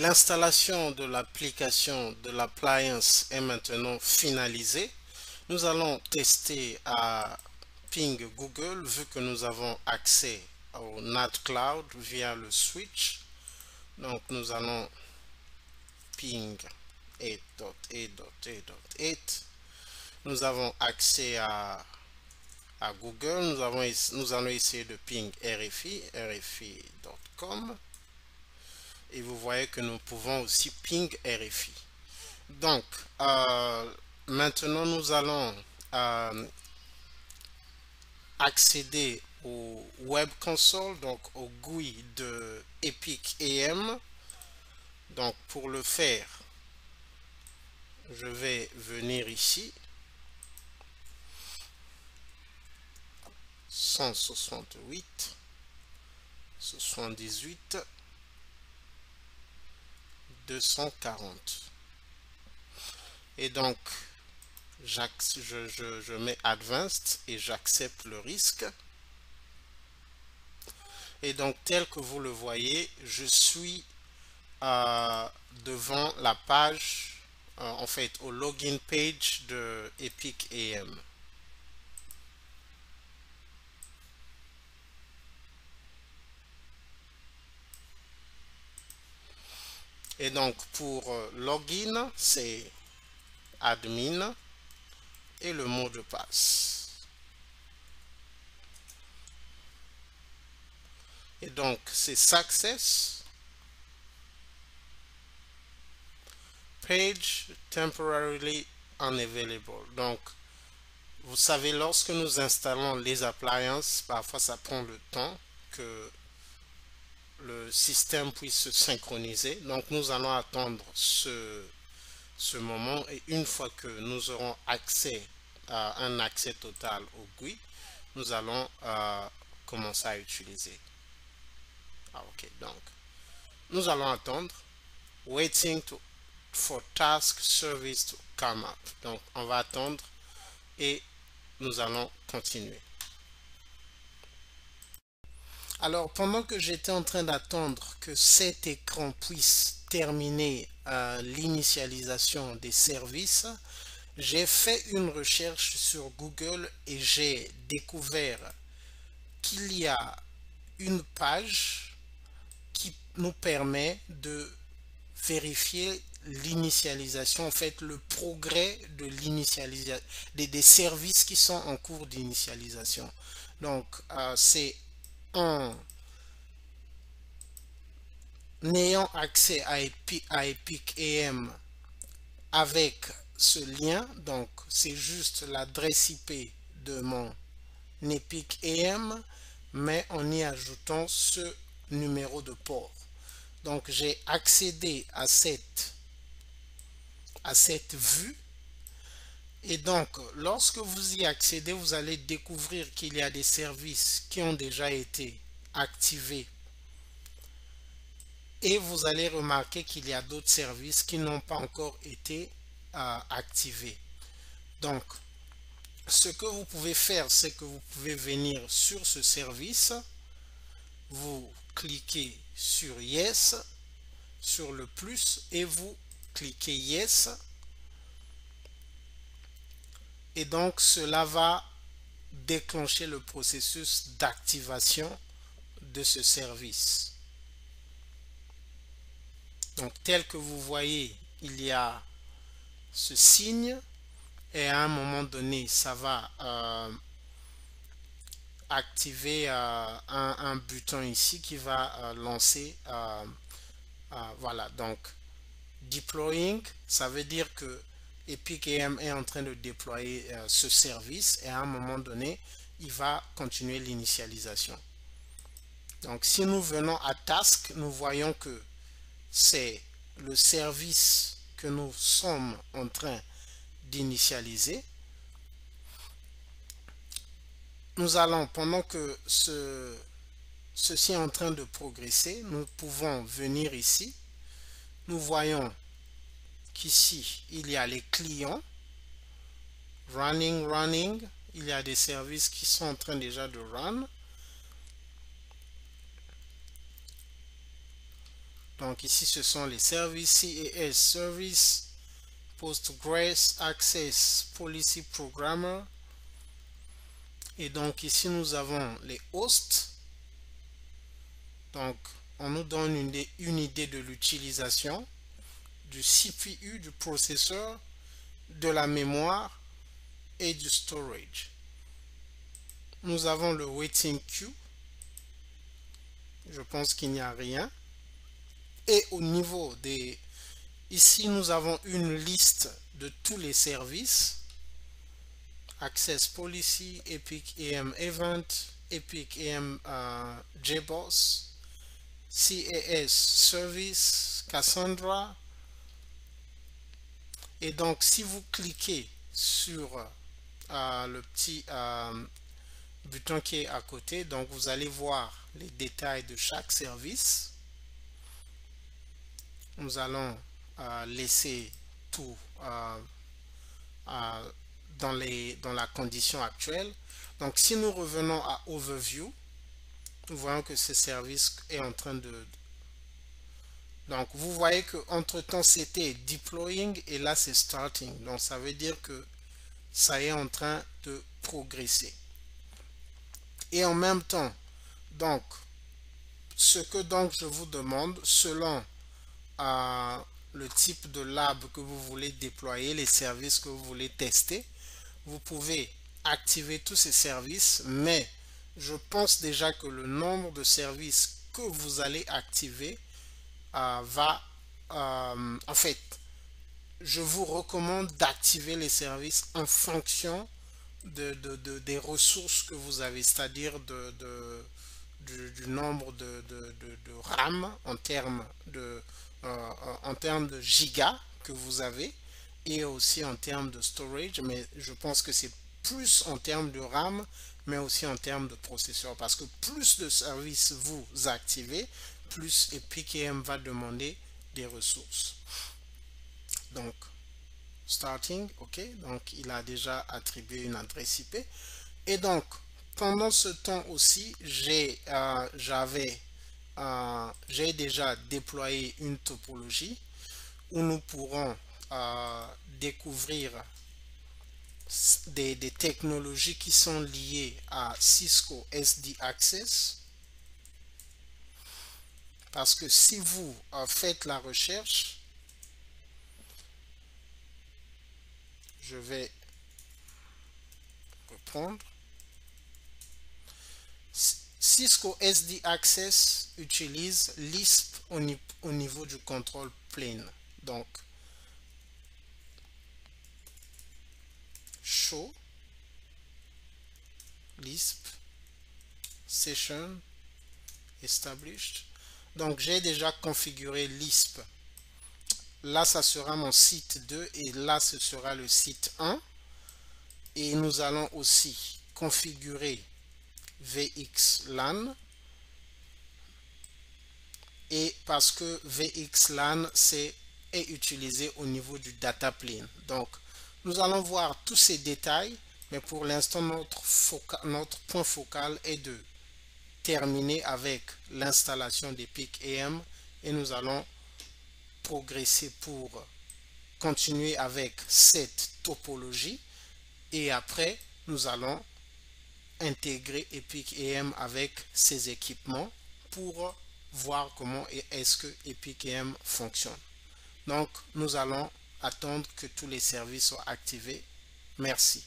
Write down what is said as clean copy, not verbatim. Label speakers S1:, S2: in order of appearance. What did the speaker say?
S1: l'installation de l'application de l'appliance est maintenant finalisée. Nous allons tester à ping Google vu que nous avons accès au NAT Cloud via le switch. Donc nous allons ping 8.8.8.8. Nous avons accès à Google. Nous allons essayer de ping RFI, rfi.com. Et vous voyez que nous pouvons aussi ping RFI. Donc, maintenant nous allons accéder au Web Console, donc au GUI de Epic AM. Donc, pour le faire, je vais venir ici. 168, 78, 240. Et donc, je mets Advanced et j'accepte le risque. Et donc, tel que vous le voyez, je suis devant la page, en fait, au login page de Epic AM. Et donc, pour login, c'est admin et le mot de passe. Et donc, c'est success, page temporarily unavailable. Donc, vous savez, lorsque nous installons les appliances, parfois ça prend le temps que le système puisse se synchroniser. Donc, nous allons attendre ce moment et une fois que nous aurons accès à un accès total au GUI, nous allons commencer à utiliser. Ok, donc nous allons attendre waiting for task service to come up. Donc on va attendre et nous allons continuer. Alors pendant que j'étais en train d'attendre que cet écran puisse terminer l'initialisation des services, j'ai fait une recherche sur Google et j'ai découvert qu'il y a une page qui nous permet de vérifier l'initialisation, en fait le progrès de l'initialisation des services qui sont en cours d'initialisation. Donc c'est en ayant accès à Epic AM avec ce lien, donc c'est juste l'adresse IP de mon Epic AM, mais en y ajoutant ce numéro de port. Donc j'ai accédé à cette vue et donc lorsque vous y accédez, vous allez découvrir qu'il y a des services qui ont déjà été activés et vous allez remarquer qu'il y a d'autres services qui n'ont pas encore été activés. Donc ce que vous pouvez faire, c'est que vous pouvez venir sur ce service, vous cliquez sur Yes, sur le plus et vous cliquez Yes. Et donc cela va déclencher le processus d'activation de ce service. Donc tel que vous voyez, il y a ce signe et à un moment donné, ça va activer un bouton ici qui va lancer voilà, donc deploying, ça veut dire que Epic AM est en train de déployer ce service et à un moment donné, il va continuer l'initialisation. Donc si nous venons à Task, nous voyons que c'est le service que nous sommes en train d'initialiser. Nous allons, pendant que ceci est en train de progresser, nous pouvons venir ici. Nous voyons qu'ici, il y a les clients. Running. Il y a des services qui sont en train déjà de run. Donc ici, ce sont les services CAS, Service Postgres Access Policy Programmer. Et donc ici, nous avons les hosts. Donc, on nous donne une idée de l'utilisation du CPU, du processeur, de la mémoire et du storage. Nous avons le waiting queue. Je pense qu'il n'y a rien. Et au niveau des... Ici, nous avons une liste de tous les services. Access Policy, Epic AM Event, Epic AM JBoss, CAS Service, Cassandra. Et donc, si vous cliquez sur le petit bouton qui est à côté, donc vous allez voir les détails de chaque service. Nous allons laisser tout dans la condition actuelle. Donc si nous revenons à Overview, nous voyons que ce service est en train de... Donc vous voyez que entre temps c'était Deploying et là c'est Starting. Donc ça veut dire que ça est en train de progresser. Et en même temps, donc ce que donc je vous demande, selon le type de lab que vous voulez déployer, les services que vous voulez tester, vous pouvez activer tous ces services, mais je pense déjà que le nombre de services que vous allez activer en fait, je vous recommande d'activer les services en fonction des ressources que vous avez, c'est-à-dire du nombre de RAM en termes de gigas que vous avez et aussi en termes de storage, mais je pense que c'est plus en termes de RAM mais aussi en termes de processeur, parce que plus de services vous activez, plus Epic AM va demander des ressources. Donc starting, ok, donc il a déjà attribué une adresse IP. Et donc pendant ce temps aussi, j'ai déjà déployé une topologie où nous pourrons découvrir des technologies qui sont liées à Cisco SD Access. Parce que si vous faites la recherche, je vais reprendre. Cisco SD Access utilise Lisp au niveau du contrôle plane. Donc, show Lisp session established. Donc, j'ai déjà configuré Lisp. Là, ça sera mon site 2 et là, ce sera le site 1. Et nous allons aussi configurer VXLAN. Et parce que VXLAN est utilisé au niveau du data plane. Donc, nous allons voir tous ces détails, mais pour l'instant, notre point focal est de terminer avec l'installation d'Epic AM et nous allons progresser pour continuer avec cette topologie et après, nous allons intégrer Epic AM avec ces équipements pour voir comment est-ce que Epic AM fonctionne. Donc, nous allons attendre que tous les services soient activés. Merci.